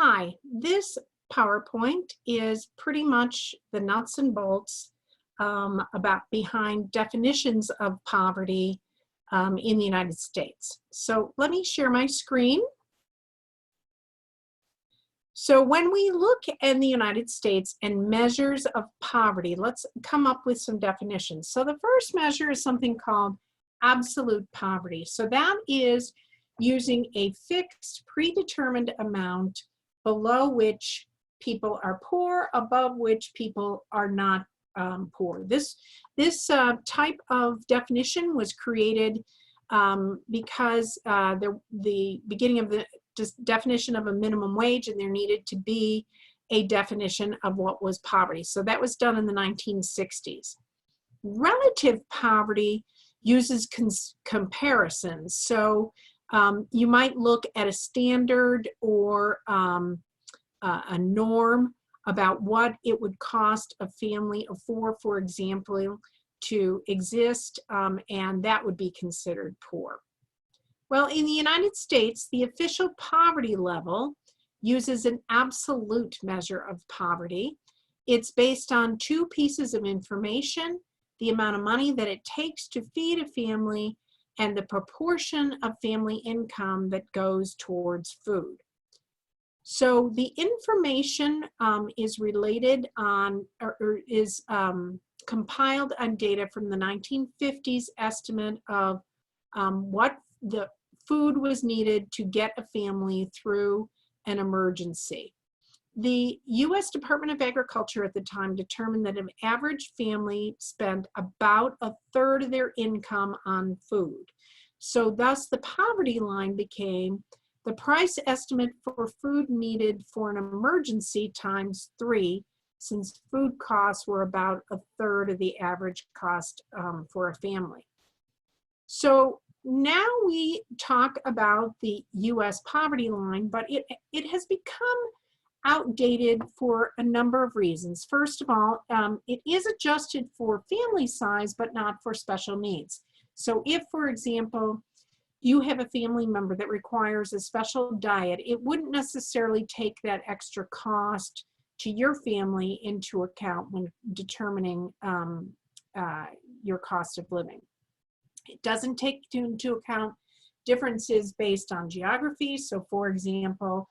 Hi, this PowerPoint is pretty much the nuts and bolts about behind definitions of poverty in the United States. So let me share my screen. So when we look in the United States and measures of poverty, let's come up with some definitions. So the first measure is something called absolute poverty. So that is using a fixed predetermined amount below which people are poor, above which people are not poor. This type of definition was created because the beginning of the definition of a minimum wage, and there needed to be a definition of what was poverty. So that was done in the 1960s. Relative poverty uses comparisons. So you might look at a standard or a norm about what it would cost a family of four, for example, to exist, and that would be considered poor. Well, in the United States, the official poverty level uses an absolute measure of poverty. It's based on two pieces of information: the amount of money that it takes to feed a family and the proportion of family income that goes towards food. So the information is related on, or is compiled on data from the 1950s estimate of what the food was needed to get a family through an emergency. The U.S. Department of Agriculture at the time determined that an average family spent about a third of their income on food. So thus the poverty line became the price estimate for food needed for an emergency times 3, since food costs were about a third of the average cost for a family. So now we talk about the U.S. poverty line, but it has become outdated for a number of reasons. First of all, it is adjusted for family size, but not for special needs. So if, for example, you have a family member that requires a special diet, it wouldn't necessarily take that extra cost to your family into account when determining your cost of living. It doesn't take into account differences based on geography. So for example,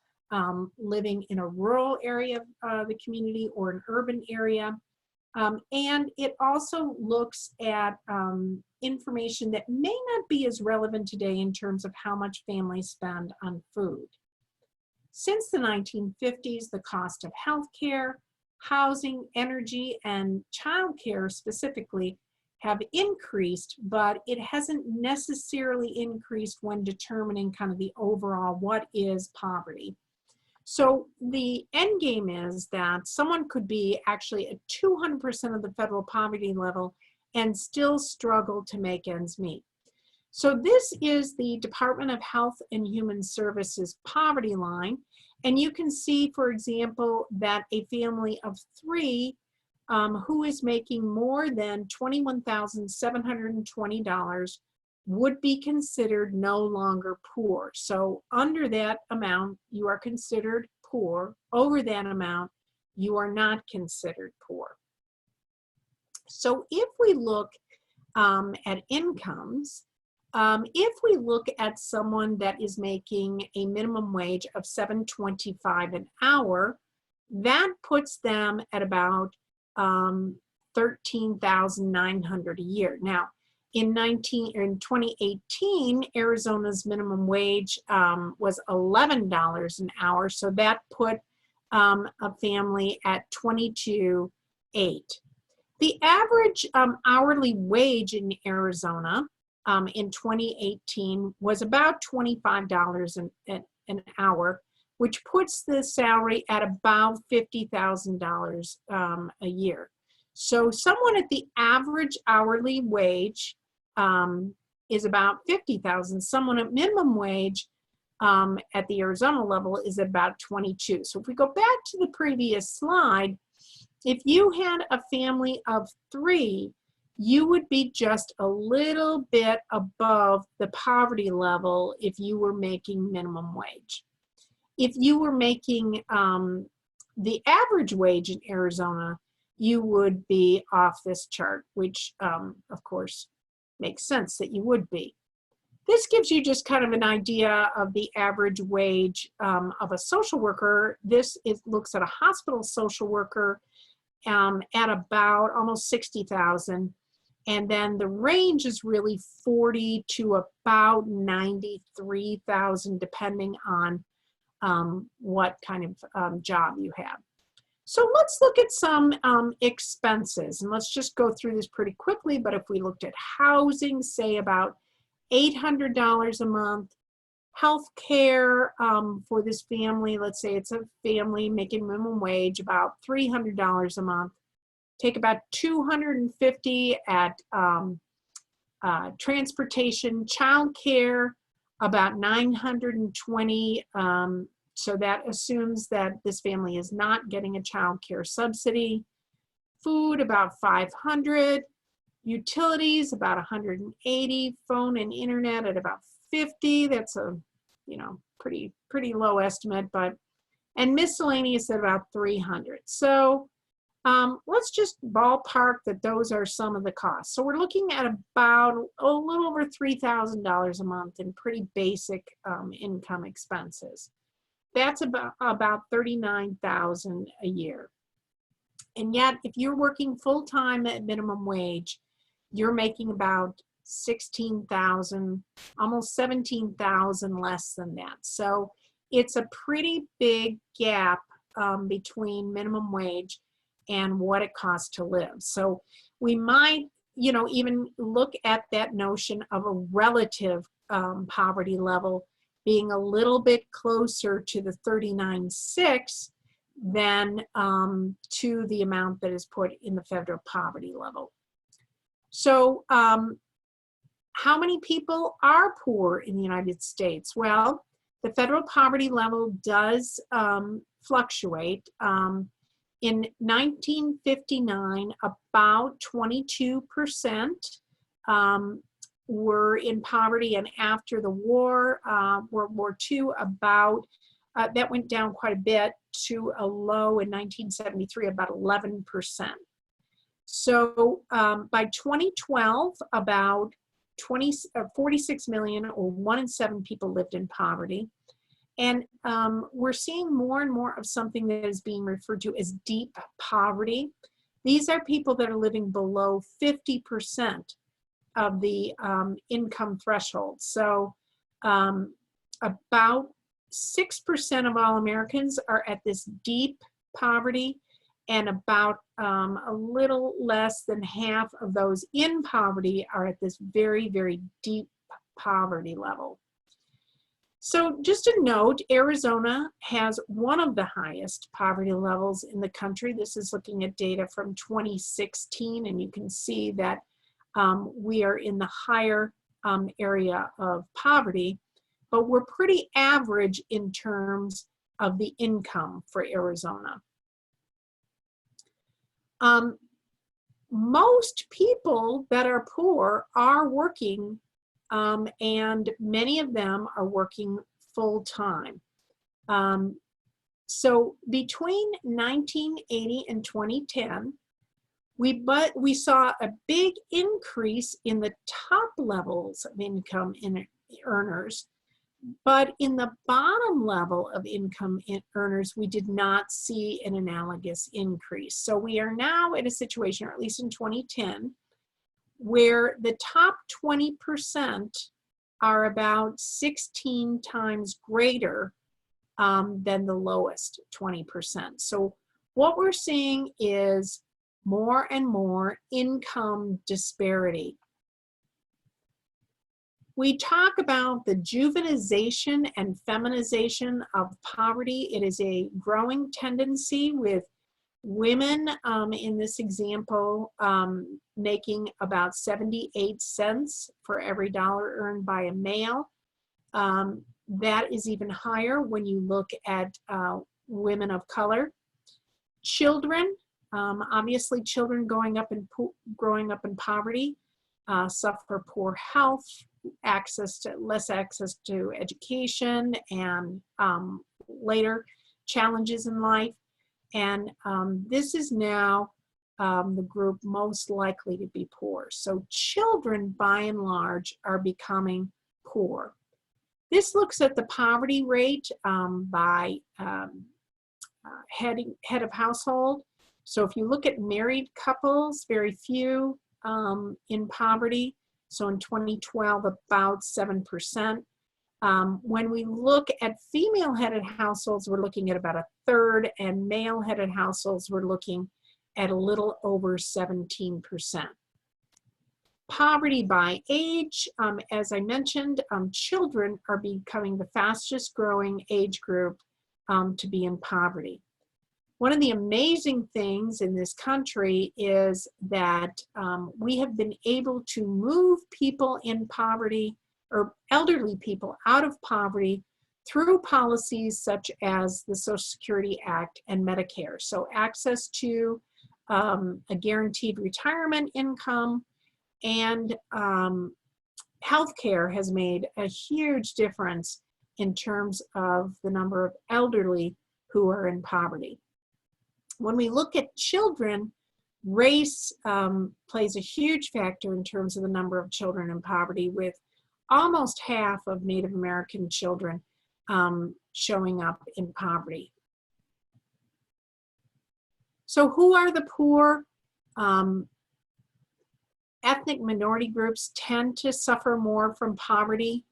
living in a rural area of the community or an urban area. And it also looks at information that may not be as relevant today in terms of how much families spend on food. Since the 1950s, the cost of healthcare, housing, energy, and childcare specifically have increased, but it hasn't necessarily increased when determining kind of the overall what is poverty. So the end game is that someone could be actually at 200% of the federal poverty level and still struggle to make ends meet. So this is the Department of Health and Human Services poverty line. And you can see, for example, that a family of 3 who is making more than $21,720 would be considered no longer poor. So under that amount, you are considered poor. Over that amount, you are not considered poor. So if we look at incomes, if we look at someone that is making a minimum wage of $7.25 an hour, that puts them at about $13,900 a year. Now, in 2018, Arizona's minimum wage was $11 an hour, so that put a family at $22,800. The average hourly wage in Arizona in 2018 was about $25 an hour, which puts the salary at about $50,000 a year. So someone at the average hourly wage is about $50,000. Someone at minimum wage at the Arizona level is about $22,000. So if we go back to the previous slide, if you had a family of 3, you would be just a little bit above the poverty level if you were making minimum wage. if you were making the average wage in Arizona, you would be off this chart, which of course makes sense that you would be. This gives you just kind of an idea of the average wage of a social worker. This looks at a hospital social worker at about almost 60,000. And then the range is really 40 to about 93,000, depending on what kind of job you have. So let's look at some expenses, and let's just go through this pretty quickly. But if we looked at housing, say about $800 a month, health care for this family, let's say it's a family making minimum wage, about $300 a month. Take about $250 at transportation, child care, about $920. So that assumes that this family is not getting a child care subsidy. Food, about $500. Utilities, about $180. Phone and internet at about $50. That's a, pretty low estimate, but, and miscellaneous at about $300. So let's just ballpark that those are some of the costs. So we're looking at about a little over $3,000 a month in pretty basic income expenses. That's about $39,000 a year. And yet, if you're working full-time at minimum wage, you're making about $16,000, almost $17,000 less than that. So it's a pretty big gap between minimum wage and what it costs to live. So we might, even look at that notion of a relative poverty level being a little bit closer to the 39.6 than to the amount that is put in the federal poverty level. So how many people are poor in the United States? Well, the federal poverty level does fluctuate. In 1959, about 22% were in poverty, and after the war, World War II, about that went down quite a bit to a low in 1973, about 11%. So by 2012, about 46 million, or 1 in 7 people, lived in poverty. And we're seeing more and more of something that is being referred to as deep poverty. These are people that are living below 50% of the income threshold. So about 6% of all Americans are at this deep poverty, and about a little less than half of those in poverty are at this very, very deep poverty level. So just a note, Arizona has one of the highest poverty levels in the country. This is looking at data from 2016, and you can see that we are in the higher area of poverty, but we're pretty average in terms of the income for Arizona. Most people that are poor are working, and many of them are working full-time. So between 1980 and 2010, we saw a big increase in the top levels of income earners, but in the bottom level of income earners, we did not see an analogous increase. So we are now at a situation, or at least in 2010, where the top 20% are about 16 times greater than the lowest 20%. So what we're seeing is more and more income disparity. We talk about the juvenization and feminization of poverty. It is a growing tendency, with women in this example making about 78 cents for every dollar earned by a male. That is even higher when you look at women of color. Children, obviously children growing up in poverty suffer poor health, less access to education, and later challenges in life. And this is now the group most likely to be poor. So children, by and large, are becoming poor. This looks at the poverty rate by head of household. So if you look at married couples, very few in poverty. So in 2012, about 7%. When we look at female-headed households, we're looking at about a third, and male-headed households, we're looking at a little over 17%. Poverty by age, as I mentioned, children are becoming the fastest growing age group to be in poverty. One of the amazing things in this country is that we have been able to move people in poverty, or elderly people, out of poverty through policies such as the Social Security Act and Medicare. So access to a guaranteed retirement income and healthcare has made a huge difference in terms of the number of elderly who are in poverty. When we look at children, race plays a huge factor in terms of the number of children in poverty, with almost half of Native American children showing up in poverty. So who are the poor? Ethnic minority groups tend to suffer more from poverty.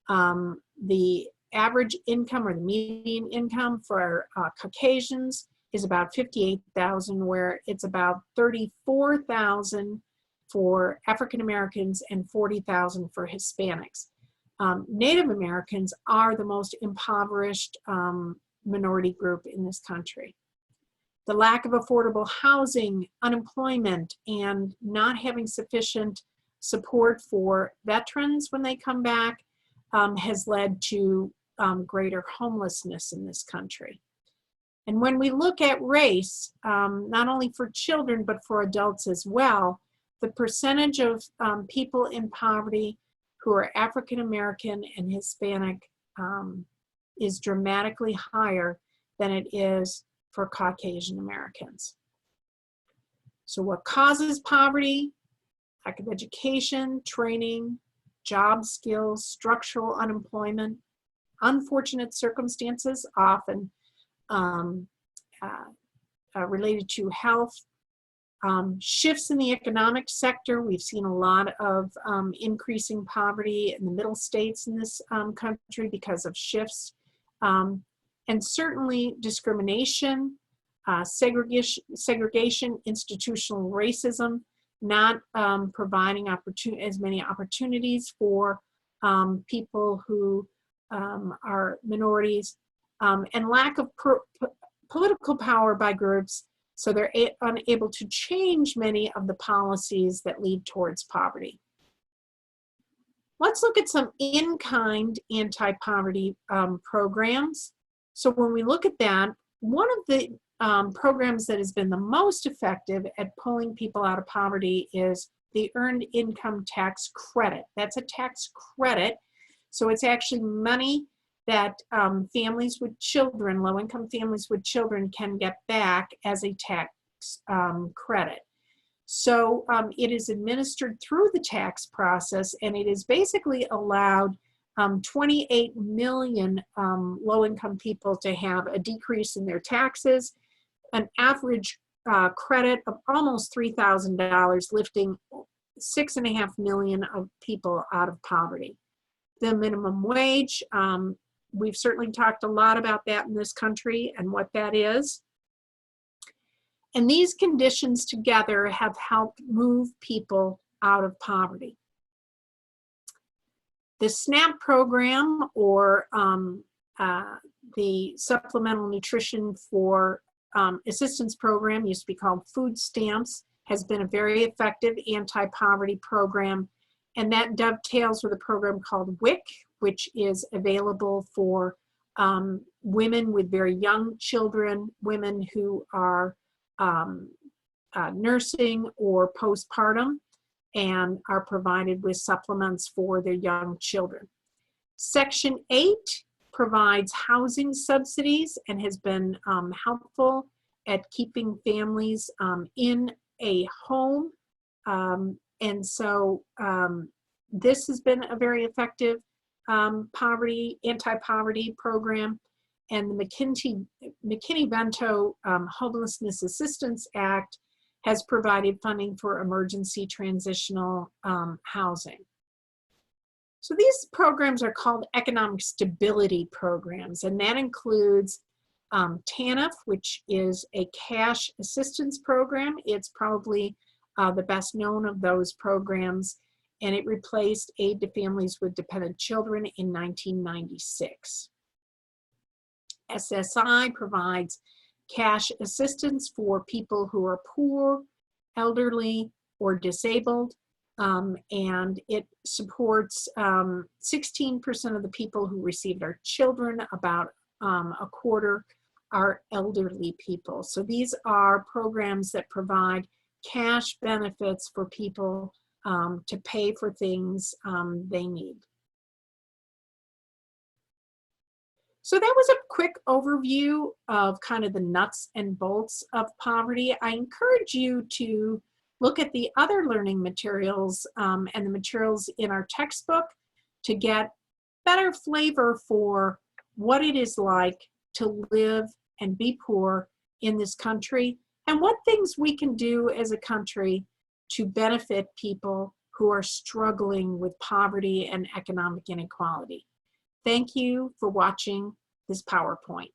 The average income, or the median income for Caucasians, is about $58,000, where it's about $34,000 for African Americans and $40,000 for Hispanics. Native Americans are the most impoverished minority group in this country. The lack of affordable housing, unemployment, and not having sufficient support for veterans when they come back has led to greater homelessness in this country. And when we look at race, not only for children but for adults as well, the percentage of people in poverty who are African American and Hispanic is dramatically higher than it is for Caucasian Americans. So what causes poverty? Lack of education, training, job skills, structural unemployment, unfortunate circumstances, often related to health, shifts in the economic sector. We've seen a lot of increasing poverty in the middle states in this country because of shifts, and certainly discrimination, segregation, institutional racism, not providing as many opportunities for people who are minorities, and lack of political power by groups, so they're unable to change many of the policies that lead towards poverty. Let's look at some in-kind anti-poverty programs. So when we look at that, one of the programs that has been the most effective at pulling people out of poverty is the Earned Income Tax Credit. That's a tax credit, so it's actually money that families with children, low-income families with children, can get back as a tax credit. So it is administered through the tax process, and it is basically allowed 28 million low-income people to have a decrease in their taxes, an average credit of almost $3,000, lifting 6.5 million of people out of poverty. The minimum wage, we've certainly talked a lot about that in this country and what that is. And these conditions together have helped move people out of poverty. The SNAP program, or the Supplemental Nutrition for Assistance Program, used to be called food stamps, has been a very effective anti-poverty program, and that dovetails with a program called WIC, which is available for women with very young children, women who are nursing or postpartum, and are provided with supplements for their young children. Section 8 provides housing subsidies and has been helpful at keeping families in a home. And so this has been a very effective anti-poverty program. And the McKinney-Vento Homelessness Assistance Act has provided funding for emergency transitional housing. So these programs are called economic stability programs, and that includes TANF, which is a cash assistance program. It's probably the best known of those programs, and it replaced aid to families with dependent children in 1996. SSI provides cash assistance for people who are poor, elderly, or disabled, and it supports 16% of the people who received are children, about a quarter are elderly people. So these are programs that provide cash benefits for people to pay for things they need. So that was a quick overview of kind of the nuts and bolts of poverty. I encourage you to look at the other learning materials and the materials in our textbook to get better flavor for what it is like to live and be poor in this country, and what things we can do as a country to benefit people who are struggling with poverty and economic inequality. Thank you for watching this PowerPoint.